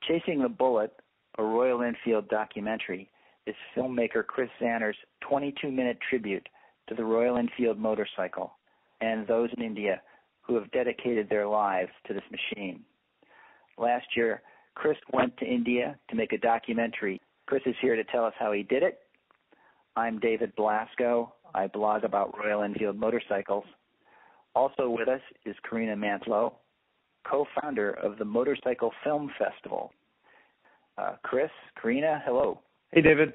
Chasing the Bullet, a Royal Enfield documentary, is filmmaker Chris Zahner's 22-minute tribute to the Royal Enfield motorcycle and those in India who have dedicated their lives to this machine. Last year, Chris went to India to make a documentary. Chris is here to tell us how he did it. I'm David Blasco. I blog about Royal Enfield motorcycles. Also with us is Corinna Mantlo, co-founder of the Motorcycle Film Festival. Chris, Corinna, hello. Hey, David.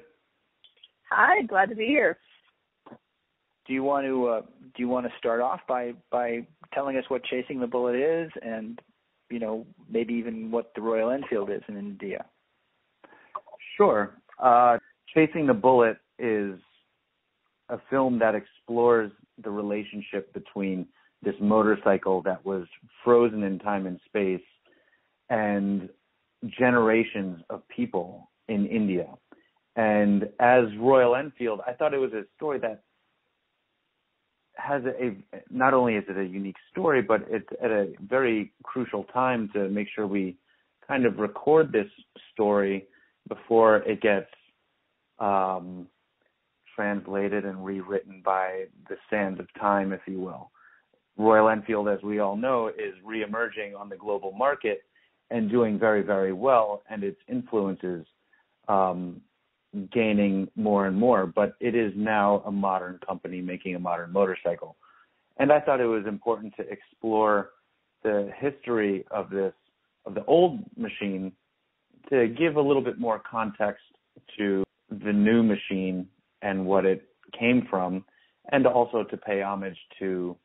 Hi, glad to be here. Do you want to start off by telling us what Chasing the Bullet is, and maybe even what the Royal Enfield is in India? Sure. Chasing the Bullet is a film that explores the relationship between this motorcycle that was frozen in time and space and generations of people in India. And as Royal Enfield, I thought it was a story that has not only is it a unique story, but it's at a very crucial time to make sure we kind of record this story before it gets translated and rewritten by the sands of time, if you will. Royal Enfield, as we all know, is reemerging on the global market and doing very, very well, and its influence is gaining more and more. But it is now a modern company making a modern motorcycle. And I thought it was important to explore the history of the old machine to give a little bit more context to the new machine and what it came from, and also to pay homage to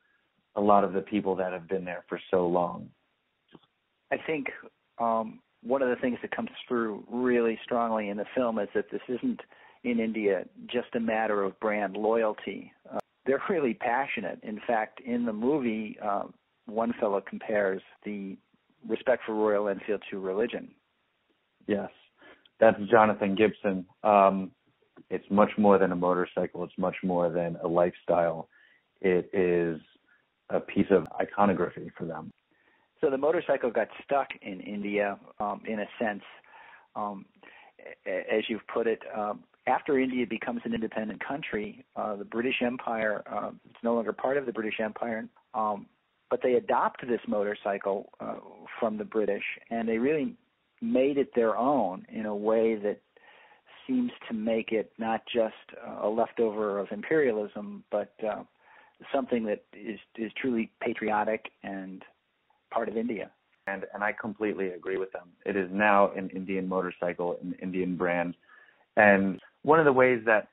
a lot of the people that have been there for so long. I think one of the things that comes through really strongly in the film is that this isn't, in India, just a matter of brand loyalty. They're really passionate. In fact, in the movie, one fellow compares the respect for Royal Enfield to religion. Yes, that's Jonathan Gibson. It's much more than a motorcycle. It's much more than a lifestyle. It is a piece of iconography for them. So the motorcycle got stuck in India, in a sense, as you've put it. After India becomes an independent country, the British Empire, it's no longer part of the British Empire, but they adopt this motorcycle from the British, and they really made it their own in a way that seems to make it not just a leftover of imperialism, but something that is truly patriotic and part of India. And I completely agree with them. It is now an Indian motorcycle, an Indian brand. And one of the ways that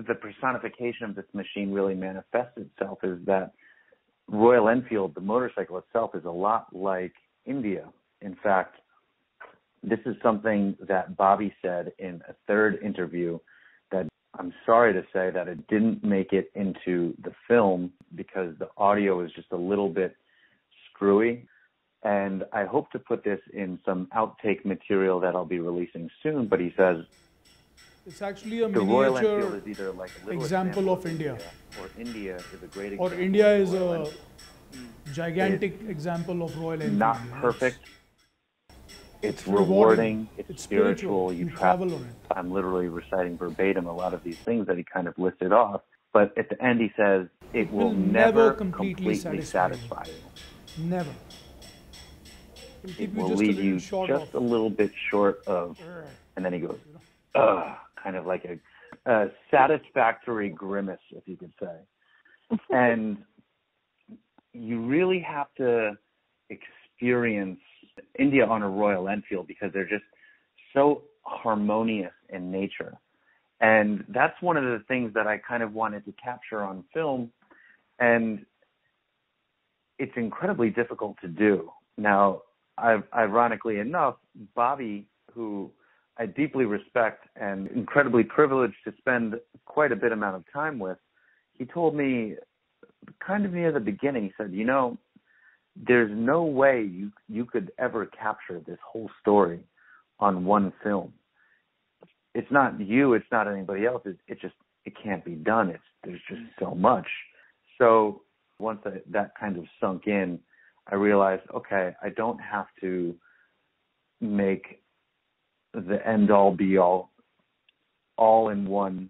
the personification of this machine really manifests itself is that Royal Enfield, the motorcycle itself, is a lot like India. In fact, this is something that Bobby said in a third interview that I'm sorry to say that it didn't make it into the film because the audio is just a little bit screwy. And I hope to put this in some outtake material that I'll be releasing soon. But he says, it's actually a miniature like example of India. Or India is a great example. Or India is a gigantic example of Royal Enfield. Not perfect. It's rewarding. It's spiritual. You travel on it. I'm literally reciting verbatim a lot of these things that he kind of listed off. But at the end he says, it will never completely satisfy you. Never. It will leave you just a little bit short of, and then he goes, kind of like a satisfactory grimace, if you could say. And you really have to experience India on a Royal Enfield because they're just so harmonious in nature. And that's one of the things that I kind of wanted to capture on film. And it's incredibly difficult to do. Now, ironically enough, Bobby, who I deeply respect and incredibly privileged to spend quite a bit amount of time with, he told me kind of near the beginning, he said, there's no way you could ever capture this whole story on one film. It's not you, it's not anybody else. It can't be done. There's just so much. So once that kind of sunk in, I realized, okay, I don't have to make the end-all, be-all, all-in-one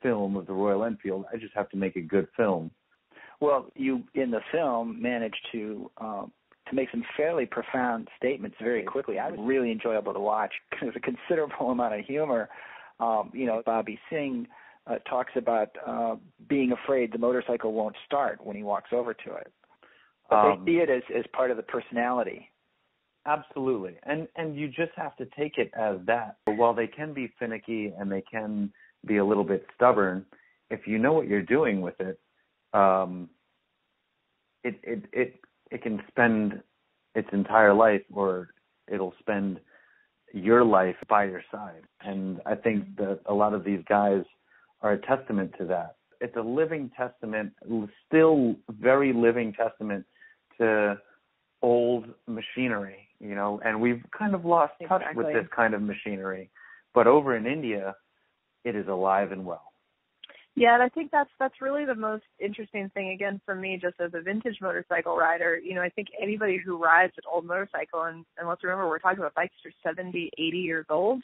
film of the Royal Enfield. I just have to make a good film. Well, you, in the film, managed to make some fairly profound statements very quickly. I was really enjoyable to watch. There's a considerable amount of humor. Bobby Singh talks about being afraid the motorcycle won't start when he walks over to it. But they see it as part of the personality. Absolutely. And you just have to take it as that. While they can be finicky and they can be a little bit stubborn, if you know what you're doing with it, it can spend its entire life, or it'll spend your life by your side. And I think that a lot of these guys are a testament to that. It's a living testament, still very living testament to old machinery, and we've kind of lost touch with this kind of machinery. But over in India, it is alive and well. Yeah, and I think that's really the most interesting thing, again, for me, just as a vintage motorcycle rider. I think anybody who rides an old motorcycle, and let's remember, we're talking about bikes that are 70, 80 years old,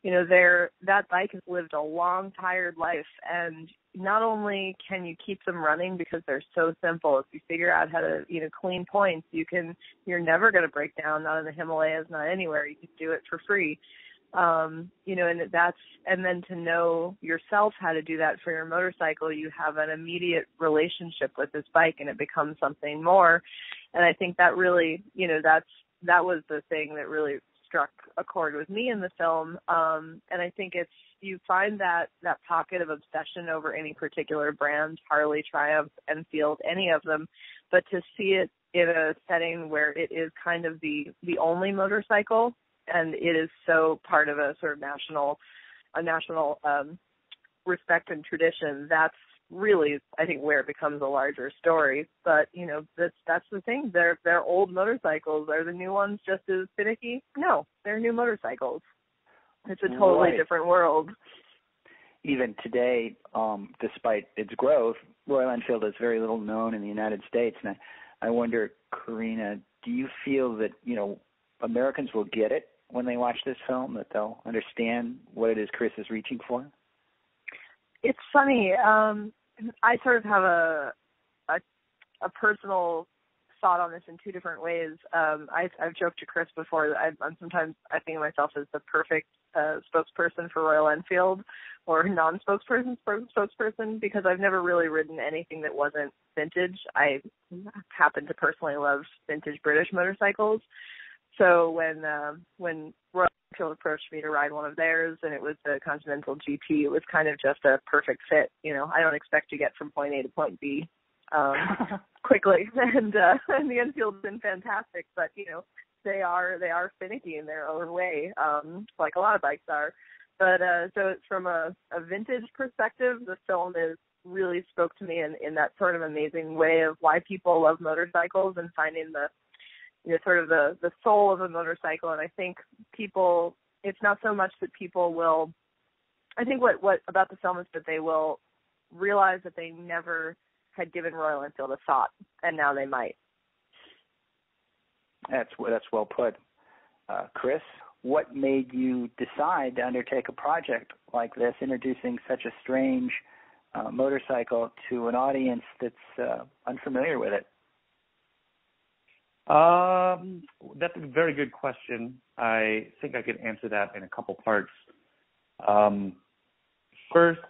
that bike has lived a long, tired life. And not only can you keep them running because they're so simple, if you figure out how to, clean points, you're never going to break down, not in the Himalayas, not anywhere. You can do it for free. And then to know yourself how to do that for your motorcycle, you have an immediate relationship with this bike, and it becomes something more. And I think that really, that was the thing that really struck a chord with me in the film. And I think you find that pocket of obsession over any particular brand, Harley, Triumph, Enfield, any of them, but to see it in a setting where it is kind of the only motorcycle, and it is so part of a sort of national respect and tradition. That's really, I think, where it becomes a larger story. But that's the thing. They're old motorcycles. Are the new ones just as finicky? No, they're new motorcycles. It's a totally different world. Even today, despite its growth, Royal Enfield is very little known in the United States. And I wonder, Corinna, do you feel that Americans will get it when they watch this film, that they'll understand what it is Chris is reaching for? It's funny. I sort of have a personal thought on this in two different ways. I've joked to Chris before that I'm sometimes I think of myself as the perfect spokesperson for Royal Enfield, or non-spokesperson, because I've never really ridden anything that wasn't vintage. I happen to personally love vintage British motorcycles. So when Royal Enfield approached me to ride one of theirs, and it was the Continental GT, it was kind of just a perfect fit. I don't expect to get from point A to point B quickly, and the Enfield's been fantastic, but they are finicky in their own way, like a lot of bikes are. But so from a vintage perspective, the film really spoke to me in that sort of amazing way of why people love motorcycles and finding the sort of the soul of a motorcycle. And I think it's not so much that people will, I think what about the film is that they will realize that they never had given Royal Enfield a thought, and now they might. That's well put. Chris, what made you decide to undertake a project like this, introducing such a strange motorcycle to an audience that's unfamiliar with it? That's a very good question. I think I could answer that in a couple parts. First,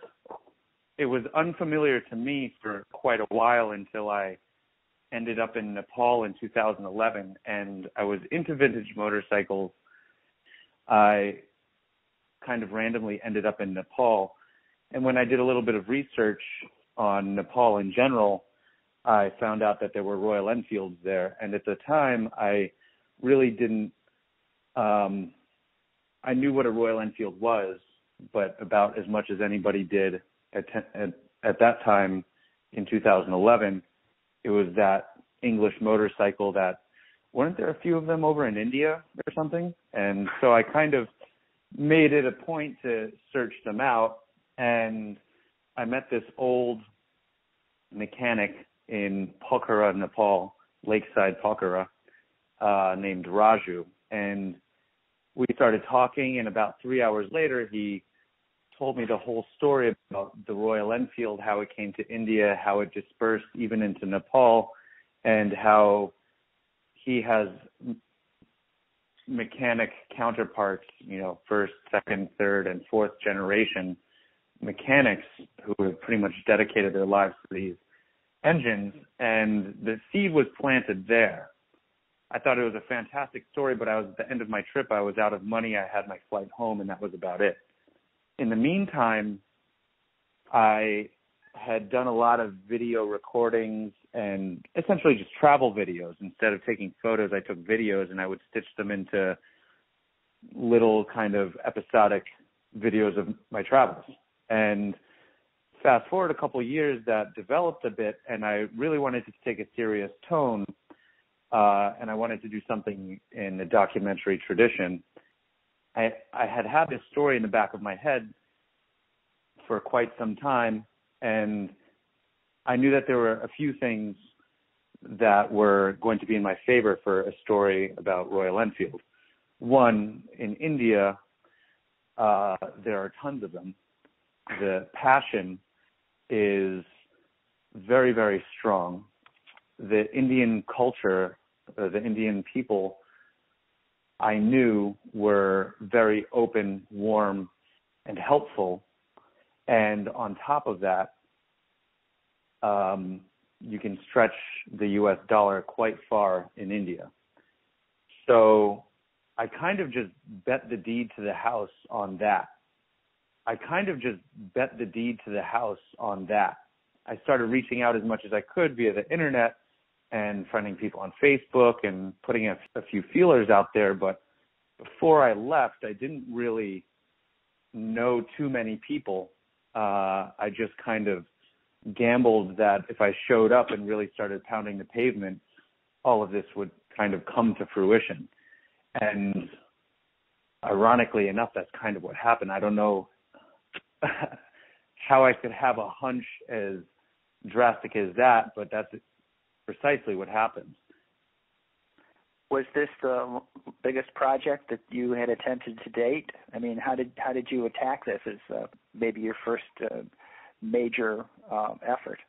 it was unfamiliar to me for quite a while until I ended up in Nepal in 2011, and I was into vintage motorcycles. I kind of randomly ended up in Nepal, and when I did a little bit of research on Nepal in general, I found out that there were Royal Enfields there. And at the time, I really didn't, I knew what a Royal Enfield was, but about as much as anybody did at that time in 2011. It was that English motorcycle that, weren't there a few of them over in India or something? And so I kind of made it a point to search them out. And I met this old mechanic in Pokhara, Nepal, lakeside Pokhara, named Raju. And we started talking, and about 3 hours later, he told me the whole story about the Royal Enfield, how it came to India, how it dispersed even into Nepal, and how he has mechanic counterparts, first, second, third, and fourth generation mechanics who have pretty much dedicated their lives to these engines, and the seed was planted there. I thought it was a fantastic story, but at the end of my trip, I was out of money. I had my flight home, and that was about it. In the meantime, I had done a lot of video recordings and essentially just travel videos. Instead of taking photos, I took videos, and I would stitch them into little kind of episodic videos of my travels. And fast forward a couple of years, that developed a bit, and I really wanted to take a serious tone, and I wanted to do something in the documentary tradition. I had this story in the back of my head for quite some time, and I knew that there were a few things that were going to be in my favor for a story about Royal Enfield. One, in India, there are tons of them. The passion is very, very strong. The Indian culture, the Indian people I knew were very open, warm, and helpful. And on top of that, you can stretch the US dollar quite far in India. So I kind of just bet the deed to the house on that. I started reaching out as much as I could via the internet and finding people on Facebook and putting a few feelers out there. But before I left, I didn't really know too many people. I just kind of gambled that if I showed up and really started pounding the pavement, all of this would kind of come to fruition. And ironically enough, that's kind of what happened. I don't know how I could have a hunch as drastic as that, but that's precisely what happened. Was this the biggest project that you had attempted to date? I mean, how did you attack this as maybe your first major effort?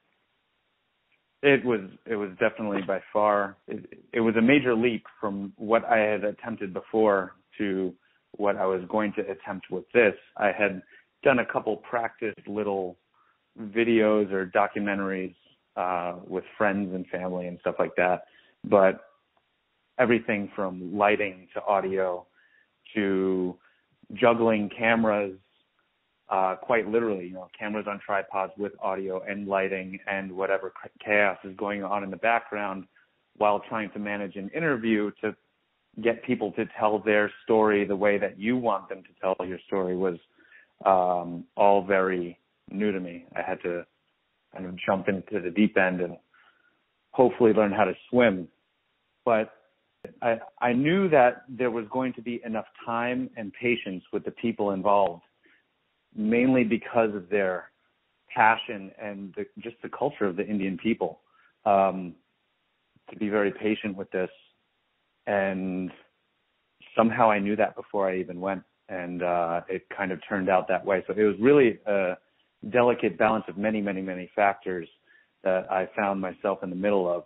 It was definitely by far, it was a major leap from what I had attempted before to what I was going to attempt with this. I had done a couple practiced little videos or documentaries with friends and family and stuff like that, but everything from lighting to audio to juggling cameras, quite literally, cameras on tripods with audio and lighting and whatever chaos is going on in the background while trying to manage an interview to get people to tell their story the way that you want them to tell your story was all very new to me. I had to kind of jump into the deep end and hopefully learn how to swim. But I knew that there was going to be enough time and patience with the people involved, mainly because of their passion and just the culture of the Indian people, to be very patient with this. And somehow I knew that before I even went, and it kind of turned out that way. So it was really a delicate balance of many, many, many factors that I found myself in the middle of.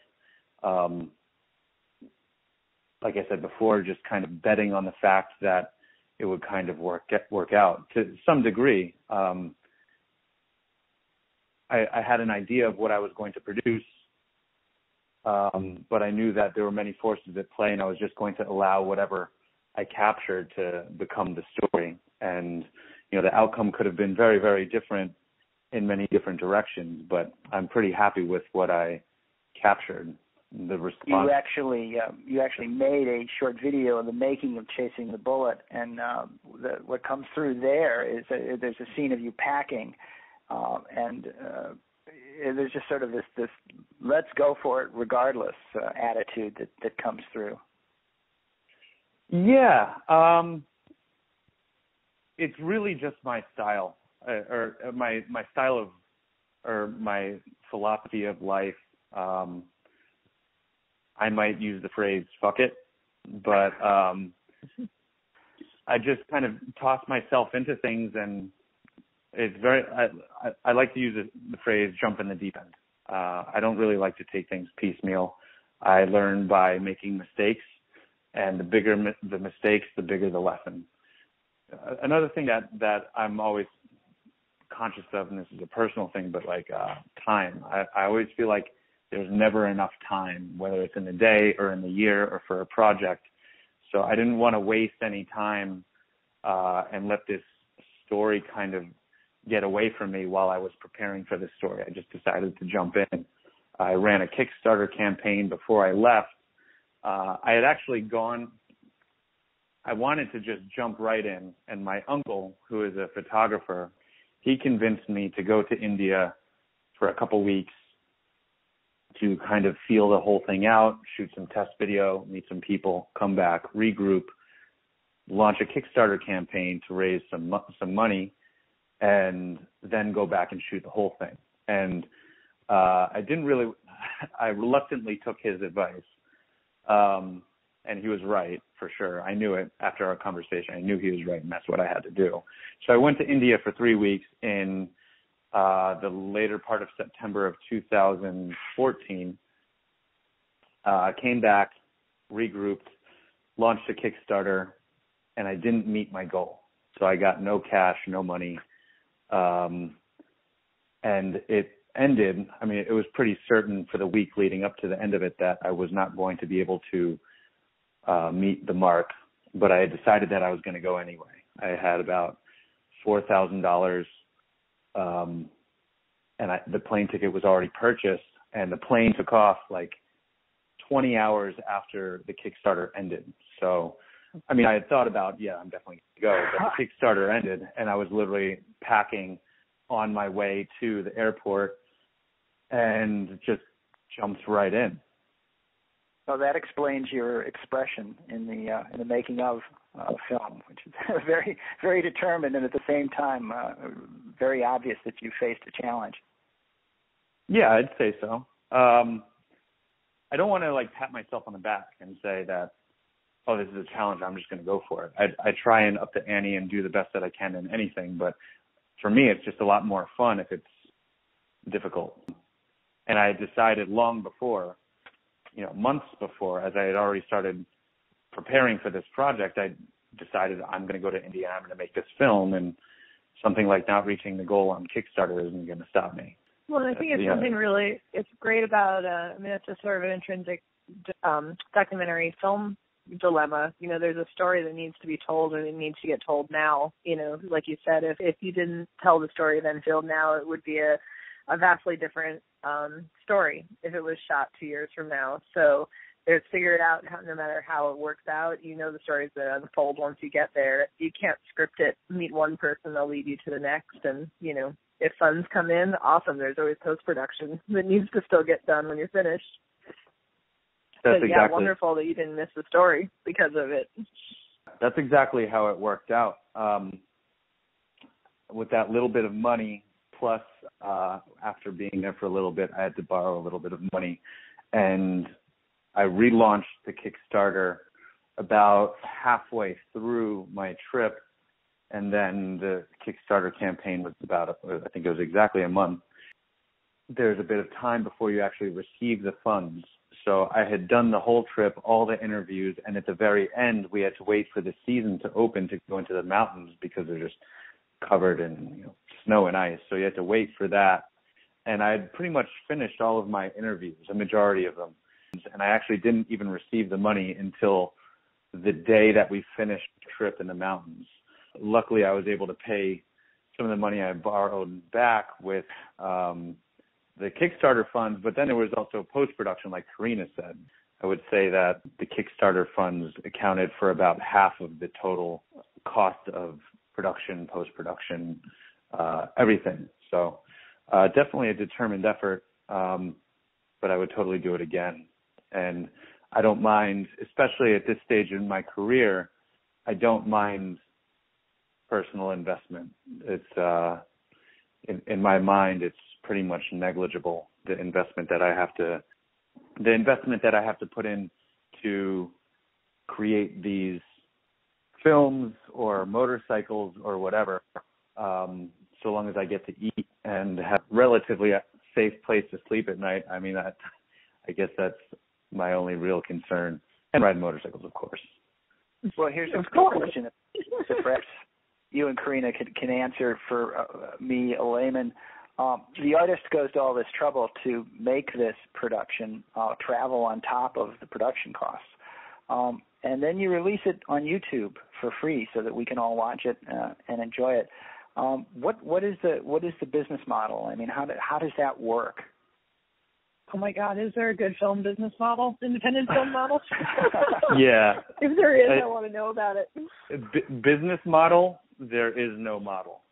Like I said before, just kind of betting on the fact that it would kind of work out to some degree. I had an idea of what I was going to produce, but I knew that there were many forces at play, and I was just going to allow whatever I captured to become the story. And, the outcome could have been very, very different in many different directions, but I'm pretty happy with what I captured. The response. You actually made a short video of the making of Chasing the Bullet, and what comes through there is there's a scene of you packing, and there's just sort of this let's go for it regardless attitude that comes through. Yeah, it's really just my style, or my style of, or my philosophy of life. I might use the phrase "fuck it," but I just kind of toss myself into things, and it's very, I like to use the phrase jump in the deep end. I don't really like to take things piecemeal. I learn by making mistakes, and the bigger the mistakes, the bigger the lesson. Another thing that I'm always conscious of, and this is a personal thing, but like time. I always feel like there's never enough time, whether it's in the day or in the year or for a project. So I didn't want to waste any time and let this story kind of get away from me while I was preparing for this story. I just decided to jump in. I ran a Kickstarter campaign before I left. I had actually I wanted to just jump right in, and my uncle, who is a photographer, he convinced me to go to India for a couple weeks to kind of feel the whole thing out, shoot some test video, meet some people, come back, regroup, launch a Kickstarter campaign to raise some money, and then go back and shoot the whole thing. And I reluctantly took his advice. And he was right, for sure. I knew it after our conversation. I knew he was right, and that's what I had to do. So I went to India for 3 weeks in the later part of September of 2014. Came back, regrouped, launched a Kickstarter, and I didn't meet my goal. So I got no cash, no money. And it ended, I mean, it was pretty certain for the week leading up to the end of it that I was not going to be able to meet the mark, but I had decided that I was going to go anyway. I had about $4,000, and the plane ticket was already purchased, and the plane took off like 20 hours after the Kickstarter ended. So, I mean, I had thought about, I'm definitely going to go, but the Kickstarter ended, and I was literally packing on my way to the airport and just jumped right in. So that explains your expression in the making of film, which is very, very determined, and at the same time very obvious that you faced a challenge. Yeah, I'd say so. I don't want to like pat myself on the back and say that, oh, this is a challenge, I'm just going to go for it. I try and up the ante and do the best that I can in anything, but for me, it's just a lot more fun if it's difficult. And I decided long before, months before, as I had already started preparing for this project, I decided I'm going to go to India, I'm going to make this film, and something like not reaching the goal on Kickstarter isn't going to stop me. Well, I think it's something really, it's great about, it's a sort of an intrinsic documentary film dilemma. There's a story that needs to be told, and it needs to get told now. Like you said, if you didn't tell the story of Enfield now, it would be a vastly different story if it was shot 2 years from now. So there's figure it out no matter how it works out. The stories that unfold once you get there. You can't script it. Meet one person, they'll lead you to the next. And, if funds come in, awesome. There's always post-production that needs to still get done when you're finished. That's but, exactly. Wonderful that you didn't miss the story because of it. That's exactly how it worked out. With that little bit of money, plus after being there for a little bit, I had to borrow a little bit of money. And I relaunched the Kickstarter about halfway through my trip. And then the Kickstarter campaign was I think it was exactly a month. There's a bit of time before you actually receive the funds. So I had done the whole trip, all the interviews, and at the very end, we had to wait for the season to open to go into the mountains because they're just covered in snow and ice. So you had to wait for that. And I had pretty much finished all of my interviews, a majority of them. And I actually didn't even receive the money until the day that we finished the trip in the mountains. Luckily, I was able to pay some of the money I borrowed back with the Kickstarter funds, but then there was also post-production, like Corinna said. I would say that the Kickstarter funds accounted for about half of the total cost of production, post-production, everything. So definitely a determined effort, but I would totally do it again. And I don't mind, especially at this stage in my career, I don't mind personal investment. It's in my mind, it's pretty much negligible. The investment that I have to put in to create these films or motorcycles or whatever, so long as I get to eat and have relatively a safe place to sleep at night. I mean, I guess that's my only real concern. And ride motorcycles, of course. Well, here's a question that perhaps you and Corinna can answer for me, a layman. The artist goes to all this trouble to make this production, travel on top of the production costs. And then you release it on YouTube for free so that we can all watch it and enjoy it. What is the business model? I mean, how does that work? Oh my God, is there a good film business model? Independent film model? Yeah. If there is, I want to know about it. Business model, there is no model.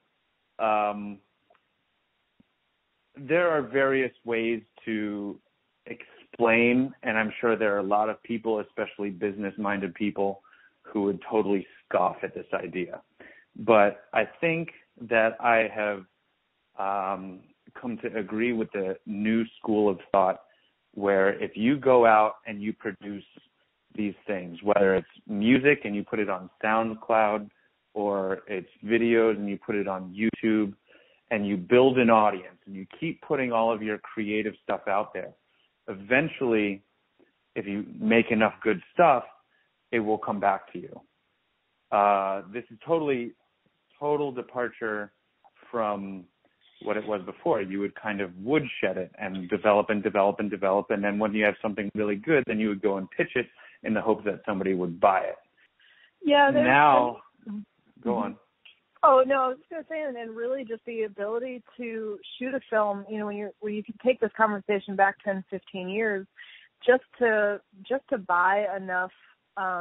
There are various ways to explain, and I'm sure there are a lot of people, especially business-minded people, who would totally scoff at this idea. But I think that I have come to agree with the new school of thought where if you go out and you produce these things, whether it's music and you put it on SoundCloud or it's videos and you put it on YouTube and you build an audience and you keep putting all of your creative stuff out there, eventually, if you make enough good stuff, it will come back to you. This is total departure from what it was before. You would kind of woodshed it and develop, and then when you have something really good, then you would go and pitch it in the hopes that somebody would buy it. Yeah. Go on. Oh no, I was just going to say, and really just the ability to shoot a film. You know, when you can take this conversation back 10, 15 years, just to buy enough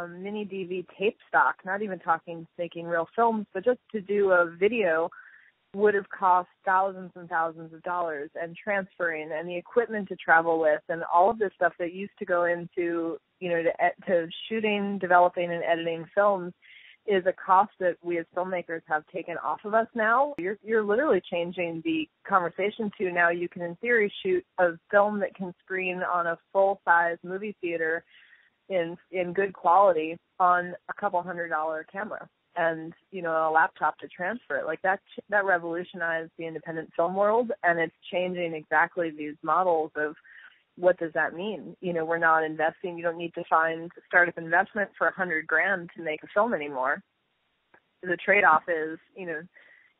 mini DV tape stock, not even talking making real films, but just to do a video would have cost thousands and thousands of dollars, and transferring and the equipment to travel with and all of this stuff that used to go into, you know, to shooting, developing and editing films is a cost that we as filmmakers have taken off of us now. You're literally changing the conversation to now you can in theory shoot a film that can screen on a full-size movie theater in good quality on a couple $100 camera and, you know, a laptop to transfer it. Like that revolutionized the independent film world, and it's changing exactly these models of what does that mean? You know, we're not investing. You don't need to find startup investment for $100,000 to make a film anymore. The trade-off is, you know,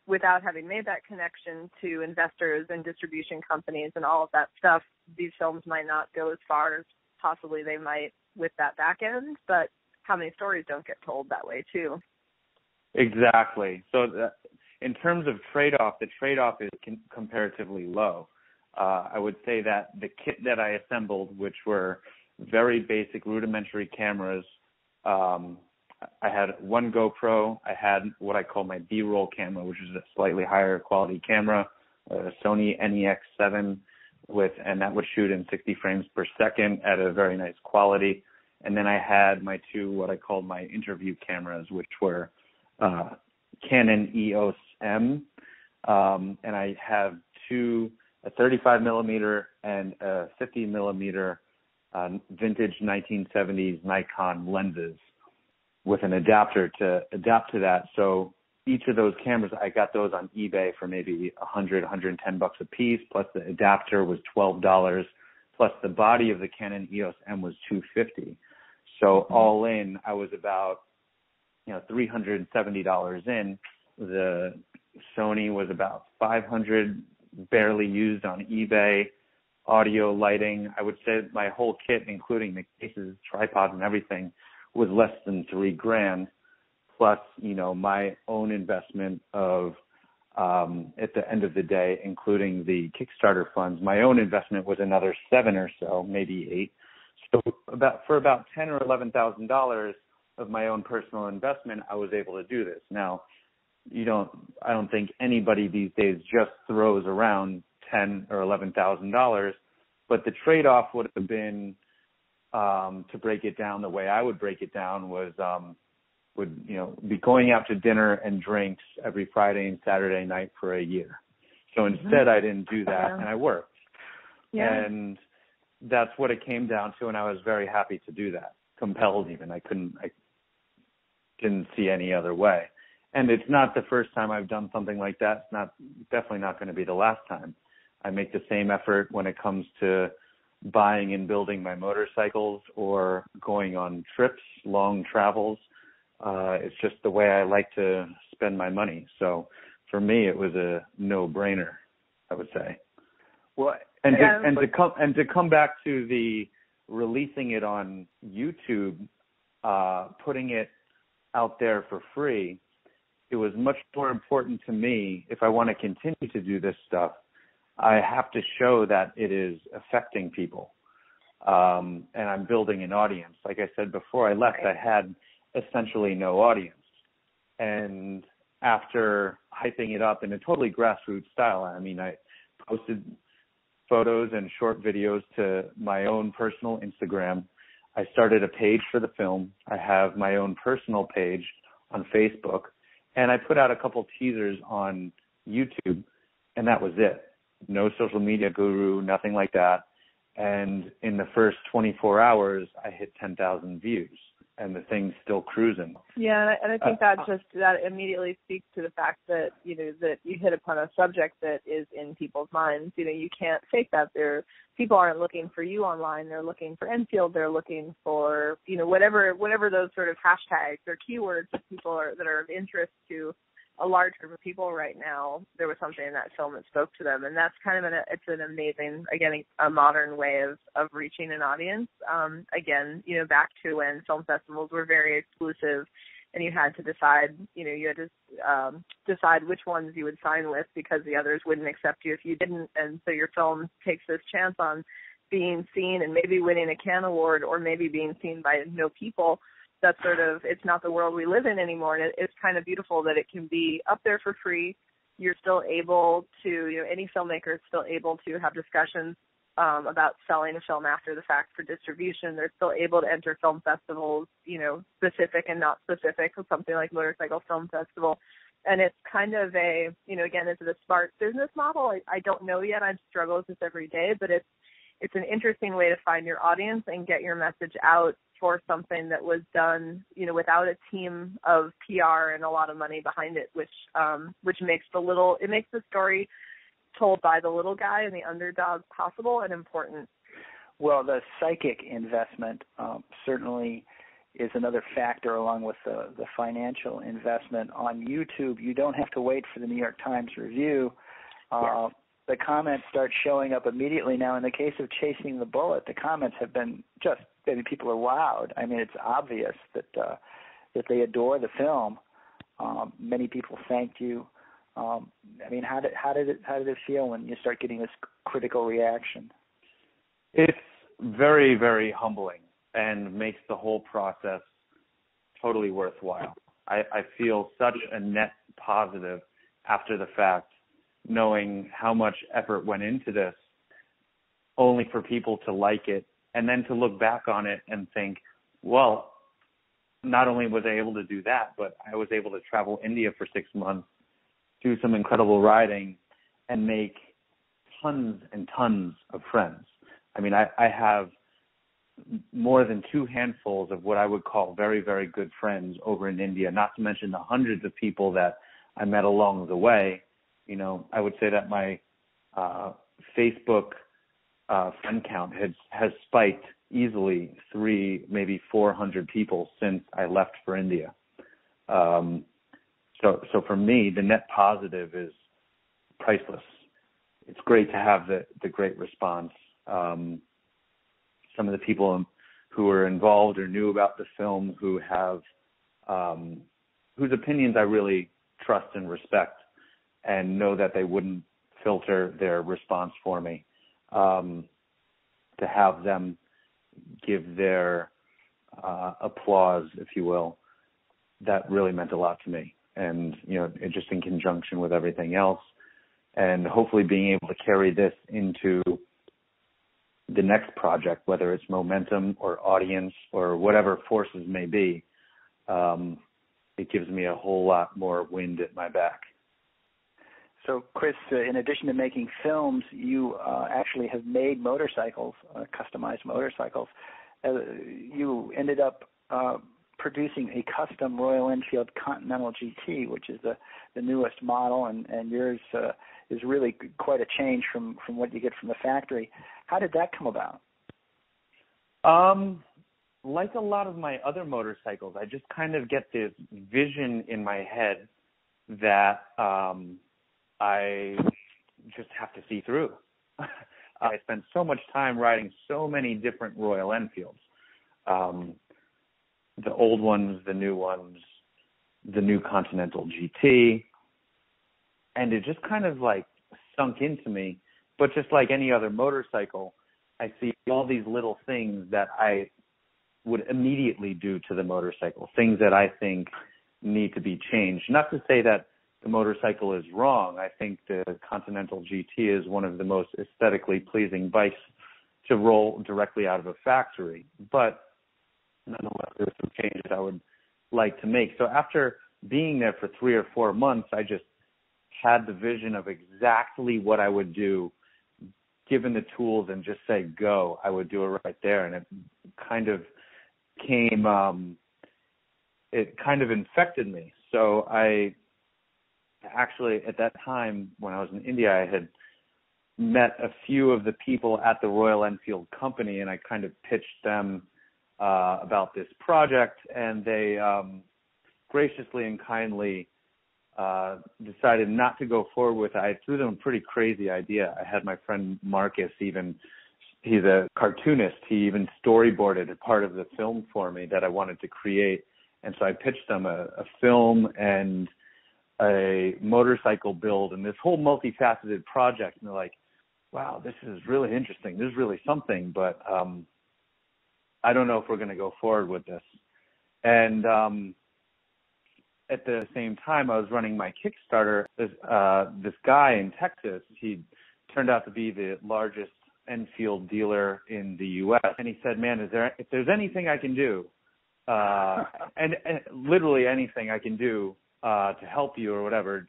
without having made that connection to investors and distribution companies and all of that stuff, these films might not go as far as possibly they might with that back end, but how many stories don't get told that way too? Exactly. So in terms of trade-off, the trade-off is comparatively low. I would say that the kit that I assembled, which were very basic rudimentary cameras, I had one GoPro, I had what I call my B-roll camera, which is a slightly higher quality camera, a Sony NEX7 and that would shoot in 60 frames per second at a very nice quality. And then I had my two, what I called my interview cameras, which were Canon EOS M, and I have a 35 millimeter and a 50 millimeter vintage 1970s Nikon lenses with an adapter to adapt to that. So each of those cameras, I got those on eBay for maybe $100, $110 a piece, plus the adapter was $12, plus the body of the Canon EOS M was $250. So all in, I was about, $370 in. The Sony was about $500, barely used on eBay. Audio, lighting, I would say my whole kit, including the cases, tripods, and everything, was less than $3,000. Plus, my own investment of, at the end of the day, including the Kickstarter funds, my own investment was another $7,000 or so, maybe $8,000. So for about $10,000 or $11,000 of my own personal investment, I was able to do this. Now, I don't think anybody these days just throws around $10,000 or $11,000, but the trade-off would have been, to break it down the way I would break it down was, would be going out to dinner and drinks every Friday and Saturday night for a year. So instead, I didn't do that, and I worked. Yeah. And that's what it came down to, and I was very happy to do that. Compelled even. didn't see any other way. And it's not the first time I've done something like that. It's definitely not going to be the last time. I make the same effort when it comes to buying and building my motorcycles or going on trips, long travels. It's just the way I like to spend my money. So for me, it was a no-brainer, I would say. Well, to come back to the releasing it on YouTube, putting it out there for free, it was much more important to me, if I want to continue to do this stuff, I have to show that it is affecting people. And I'm building an audience. Like I said before I left, I had essentially no audience. And after hyping it up in a totally grassroots style, I mean, I posted photos and short videos to my own personal Instagram. I started a page for the film. I have my own personal page on Facebook. And I put out a couple teasers on YouTube, and that was it. No social media guru, nothing like that. And in the first 24 hours, I hit 10,000 views, and the thing's still cruising. Yeah, and I think that immediately speaks to the fact that, that you hit upon a subject that is in people's minds. You can't fake that. People aren't looking for you online. They're looking for Enfield. They're looking for, whatever those sort of hashtags or keywords that that are of interest to a large group of people right now. There was something in that film that spoke to them, and that's kind of it's an amazing, again, a modern way of reaching an audience. Again, back to when film festivals were very exclusive, and you had to decide, decide which ones you would sign with because the others wouldn't accept you if you didn't, and so your film takes this chance on being seen and maybe winning a Cannes Award or maybe being seen by no people. That's it's not the world we live in anymore. And it's kind of beautiful that it can be up there for free. You're still able to, any filmmaker is still able to have discussions about selling a film after the fact for distribution. They're still able to enter film festivals, specific and not specific, with something like Motorcycle Film Festival. And it's kind of again, is it a smart business model? I don't know yet. I struggle with this every day, but it's an interesting way to find your audience and get your message out for something that was done, without a team of PR and a lot of money behind it, which makes the story told by the little guy and the underdog possible and important. Well, the psychic investment certainly is another factor, along with the financial investment. On YouTube, you don't have to wait for the New York Times review. The comments start showing up immediately now. In the case of Chasing the Bullet, the comments have been people are wowed. I mean, it's obvious that they adore the film. Many people thanked you. I mean, how did it feel when you start getting this critical reaction? It's very, very humbling and makes the whole process totally worthwhile. I feel such a net positive after the fact, knowing how much effort went into this, only for people to like it, and then to look back on it and think, well, not only was I able to do that, but I was able to travel India for 6 months, do some incredible riding, and make tons and tons of friends. I mean, I have more than 2 handfuls of what I would call very, very good friends over in India, not to mention the hundreds of people that I met along the way. I would say that my Facebook friend count has spiked easily 300, maybe 400 people since I left for India. So for me, the net positive is priceless. It's great to have the great response. Some of the people who were involved or knew about the film, who have whose opinions I really trust and respect, and know that they wouldn't filter their response for me. To have them give their applause, if you will, that really meant a lot to me. And, it just in conjunction with everything else, and hopefully being able to carry this into the next project, whether it's momentum or audience or whatever forces may be, it gives me a whole lot more wind at my back. So, Chris, in addition to making films, you actually have made motorcycles, customized motorcycles. You ended up producing a custom Royal Enfield Continental GT, which is the newest model, and yours is really quite a change from what you get from the factory. How did that come about? Like a lot of my other motorcycles, I just kind of get this vision in my head that I just have to see through. I spent so much time riding so many different Royal Enfields. The old ones, the new ones, the new Continental GT. And it just kind of like sunk into me. But just like any other motorcycle, I see all these little things that I would immediately do to the motorcycle, things that I think need to be changed. Not to say that the motorcycle is wrong. I think the Continental GT is one of the most aesthetically pleasing bikes to roll directly out of a factory. But nonetheless, there's some changes I would like to make. So after being there for 3 or 4 months, I just had the vision of exactly what I would do, given the tools and just say, go, I would do it right there. And it kind of came, it kind of infected me. So I actually, at that time, when I was in India, I had met a few of the people at the Royal Enfield company, and I kind of pitched them about this project, and they graciously and kindly decided not to go forward with it. I threw them a pretty crazy idea. I had my friend Marcus he's a cartoonist. He even storyboarded a part of the film for me that I wanted to create. And so I pitched them a film and a motorcycle build and this whole multifaceted project. And they're like, wow, this is really interesting. This is really something, but I don't know if we're going to go forward with this. And at the same time, I was running my Kickstarter. This guy in Texas, he turned out to be the largest Enfield dealer in the U.S. And he said, man, if there's anything I can do, and literally anything I can do to help you or whatever,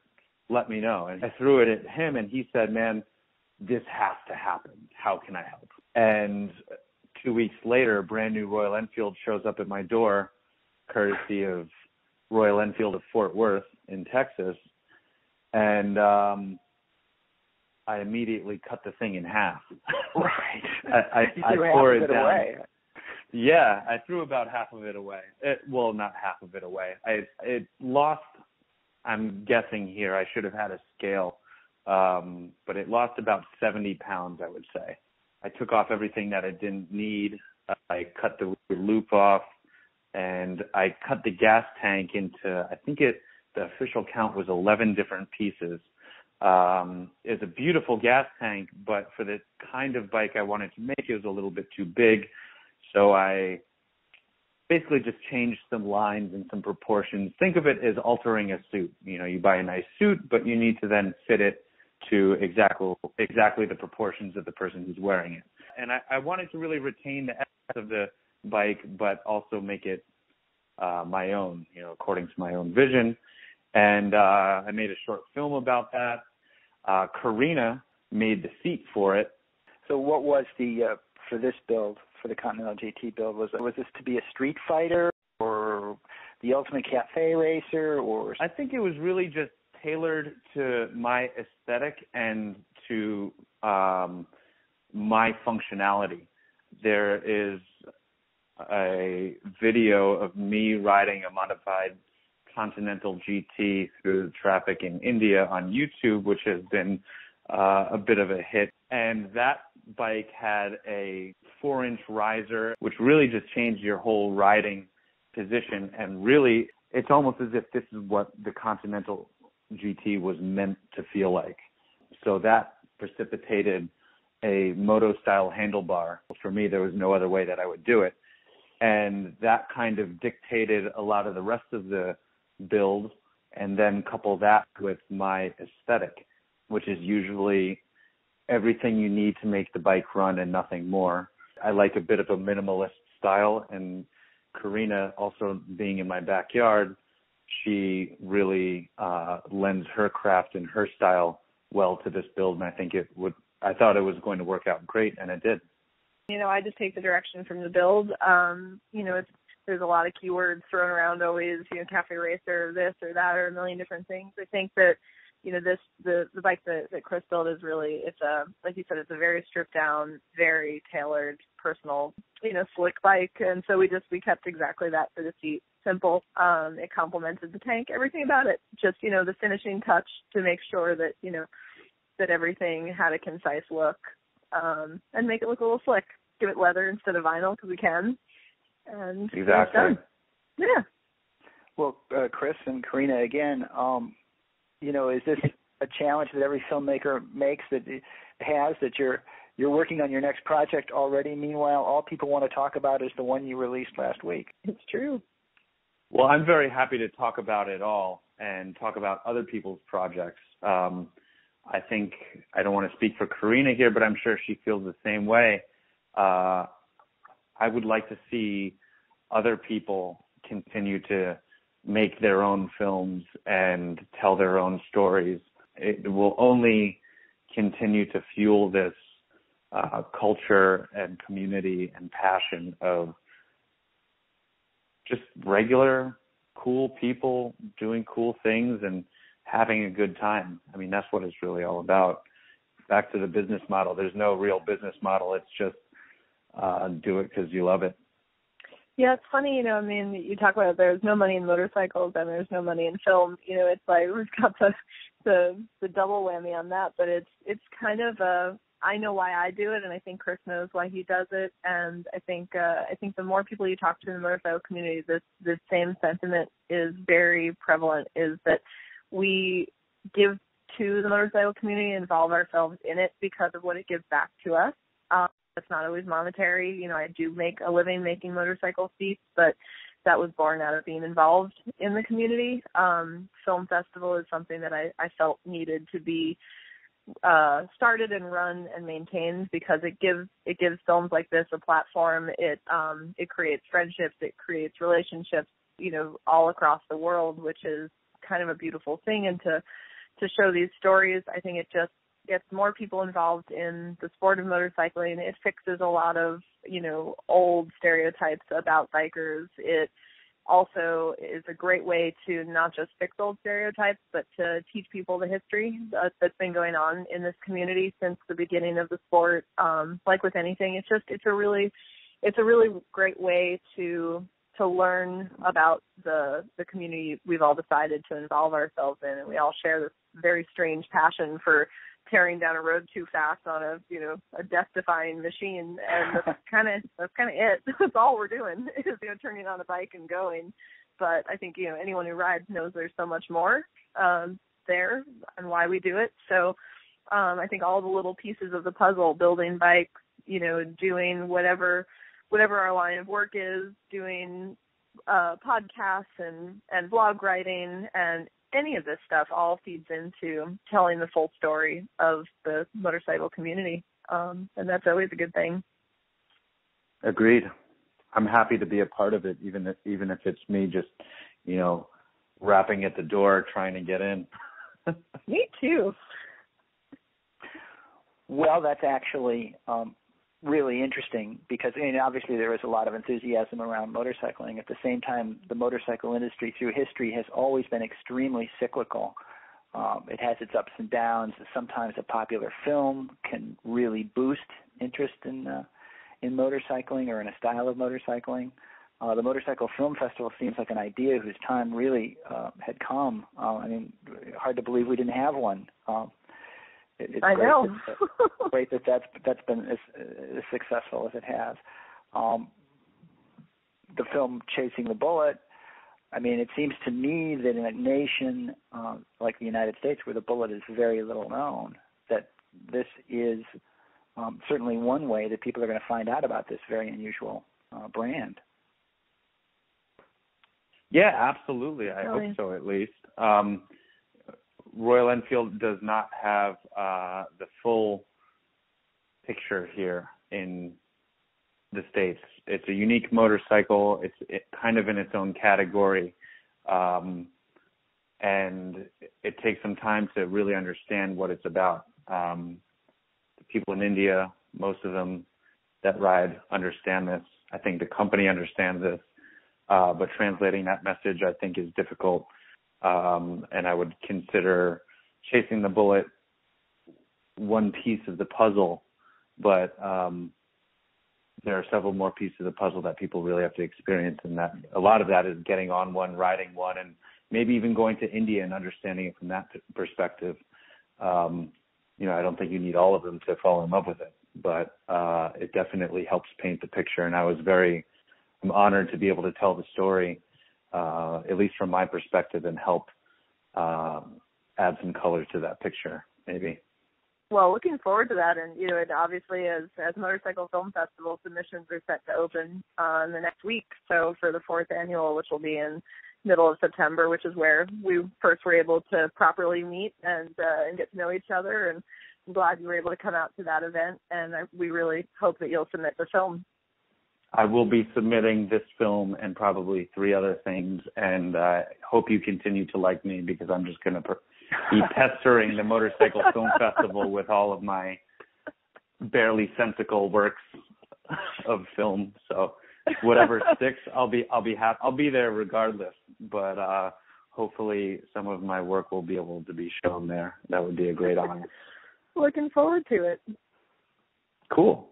let me know. And I threw it at him, and he said, man, this has to happen. How can I help? And 2 weeks later, a brand new Royal Enfield shows up at my door, courtesy of Royal Enfield of Fort Worth in Texas. And I immediately cut the thing in half. Right. I tore it down. Away. Yeah, I threw about half of it away. Well, not half of it away. It lost, I'm guessing here, I should have had a scale, but it lost about 70 pounds, I would say. I took off everything that I didn't need. I cut the loop off, and I cut the gas tank into, I think the official count was 11 different pieces. It's a beautiful gas tank, but for the kind of bike I wanted to make, it was a little bit too big. So I basically just changed some lines and some proportions. Think of it as altering a suit. You know, you buy a nice suit, but you need to then fit it to exactly the proportions of the person who's wearing it. And I wanted to really retain the essence of the bike, but also make it my own, you know, according to my own vision. And I made a short film about that. Corinna made the seat for it. So what was for this build, for the Continental GT build, was this to be a street fighter or the ultimate cafe racer? Or I think it was really just tailored to my aesthetic and to my functionality. There is a video of me riding a modified Continental GT through the traffic in India on YouTube, which has been a bit of a hit. And that bike had a 4-inch riser, which really just changed your whole riding position. And really, it's almost as if this is what the Continental GT was meant to feel like. So that precipitated a moto-style handlebar. For me, there was no other way that I would do it. And that kind of dictated a lot of the rest of the build, and then couple that with my aesthetic, which is usually everything you need to make the bike run and nothing more. I like a bit of a minimalist style, and Corinna, also being in my backyard, she really lends her craft and her style well to this build, and I thought it was going to work out great, and it did. You know, I just take the direction from the build. You know, there's a lot of keywords thrown around always, cafe racer, this or that, or a million different things. I think that, the bike that Chris built is really, it's like you said, it's a very stripped down, very tailored, personal, slick bike. And so we kept exactly that for the seat. Simple. It complemented the tank, everything about it. Just, the finishing touch to make sure that, that everything had a concise look, and make it look a little slick. Give it leather instead of vinyl because we can. And exactly. Yeah. Well, Chris and Corinna, again, is this a challenge that every filmmaker makes that you're working on your next project already? Meanwhile, all people want to talk about is the one you released last week. It's true. Well, I'm very happy to talk about it all and talk about other people's projects. I think I don't want to speak for Corinna here, but I'm sure she feels the same way. I would like to see other people continue to make their own films and tell their own stories. It will only continue to fuel this culture and community and passion of just regular, cool people doing cool things and having a good time. I mean, that's what it's really all about. Back to the business model. There's no real business model. It's just do it because you love it. Yeah, it's funny, you talk about there's no money in motorcycles and there's no money in film. It's like we've got the double whammy on that, but it's kind of I know why I do it, and I think Chris knows why he does it. And I think the more people you talk to in the motorcycle community, this same sentiment is very prevalent. Is that we give to the motorcycle community, involve ourselves in it because of what it gives back to us. It's not always monetary. I do make a living making motorcycle seats, but that was born out of being involved in the community. Film festival is something that I felt needed to be started and run and maintained because it gives films like this a platform. It creates friendships. It creates relationships, all across the world, which is kind of a beautiful thing. And to show these stories, I think it just gets more people involved in the sport of motorcycling. It fixes a lot of, old stereotypes about bikers. It also is a great way to not just fix old stereotypes, but to teach people the history that's been going on in this community since the beginning of the sport. Like with anything, it's a really great way to learn about the community we've all decided to involve ourselves in, and we all share this very strange passion for tearing down a road too fast on a death-defying machine, and that's kind of it. That's all we're doing is turning on a bike and going. But I think anyone who rides knows there's so much more there and why we do it. So I think all the little pieces of the puzzle, building bikes, doing whatever our line of work is, doing podcasts and blog writing and any of this stuff all feeds into telling the full story of the motorcycle community. And that's always a good thing. Agreed. I'm happy to be a part of it, even if it's me just, rapping at the door trying to get in. Me too. Well, that's actually really interesting because obviously there is a lot of enthusiasm around motorcycling. At the same time, the motorcycle industry through history has always been extremely cyclical. It has its ups and downs. Sometimes a popular film can really boost interest in motorcycling or in a style of motorcycling. The Motorcycle Film Festival seems like an idea whose time really had come. Hard to believe we didn't have one. It's I know. Great that's been as successful as it has. The film Chasing the Bullet, it seems to me that in a nation like the United States where the bullet is very little known, that this is certainly one way that people are going to find out about this very unusual brand. Yeah, absolutely. I hope so, at least. Royal Enfield does not have the full picture here in the States. It's a unique motorcycle. It's kind of in its own category. And it takes some time to really understand what it's about. The people in India, most of them that ride understand this. I think the company understands this. but translating that message, I think, is difficult. And I would consider chasing the bullet one piece of the puzzle, but there are several more pieces of the puzzle that people really have to experience, and that a lot of that is getting on one, riding one, and maybe even going to India and understanding it from that perspective. I don't think you need all of them to fall in love with it, but it definitely helps paint the picture. And I'm honored to be able to tell the story, at least from my perspective, and help add some color to that picture, maybe. Well, looking forward to that, and and obviously, as Motorcycle Film Festival, submissions are set to open in the next week. So for the 4th annual, which will be in middle of September, which is where we first were able to properly meet and get to know each other. And I'm glad you were able to come out to that event, and we really hope that you'll submit the film. I will be submitting this film and probably 3 other things, and I hope you continue to like me, because I'm just going to be pestering the Motorcycle Film Festival with all of my barely sensical works of film. So whatever sticks, I'll be happy. I'll be there regardless. But hopefully some of my work will be able to be shown there. That would be a great honor. Looking forward to it. Cool.